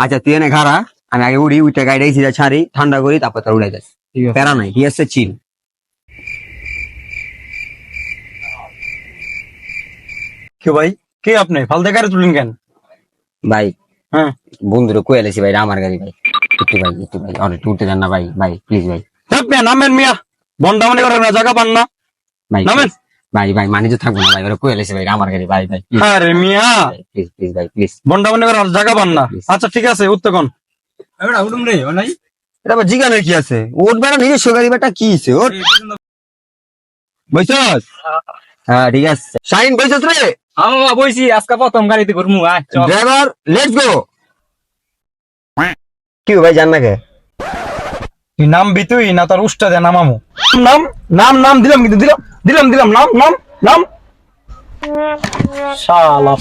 আচ্ছা তুই এনে ঘাড়া, আমি আগে উড়ি, উঠে গাড়ি সিধা ছাড়ি, ঠান্ডা করি, তারপর তোর উড়াই যাস। ঠিক আছে প্যারা নাই, ঠিক আছে, চিল। কে ভাই? কে আপনি ফালতু গাড়ি তুলেন কেন? ভাই হ্যাঁ বন্ধুরে কয়ে এলেছি ভাই, আমার গাড়ি ভাই, একটু ভাই আর একটু উঠতে যান না ভাই, ভাই প্লিজ ভাই। মিয়া নামেন মিয়া, বন্ডামনি করেন না, জায়গা পান না, ভাই নামেন। ভাই ভাই মানে যে থাকবো না ভাই, ওরা কয়ে এলেছি ভাই, আমার গাড়ি ভাই, ভাই আরে মিয়া প্লিজ প্লিজ ভাই প্লিজ। বন্ডামনি করেন জায়গা পান না। আচ্ছা ঠিক আছে উঠতে কোন। এটা আবার জিগানের কি আছে, ওর বেড়া নিজস্ব গাড়ি বেটা কি আছে ওর। বৈশাস? হ্যাঁ ঠিক আছে, শাহিন বৈশাস রে? আমি বইছি আজকে প্রথম গাড়িতে ঘুরমু আয় চল ড্রাইভার লেটস গো। কি ভাই জান না কে? তুই নামবি তুই না তোর উষ্টা দে নামামু? নাম নাম নাম দিলাম কিন্তু দিলাম দিলাম দিলাম নাম নাম নাম শালা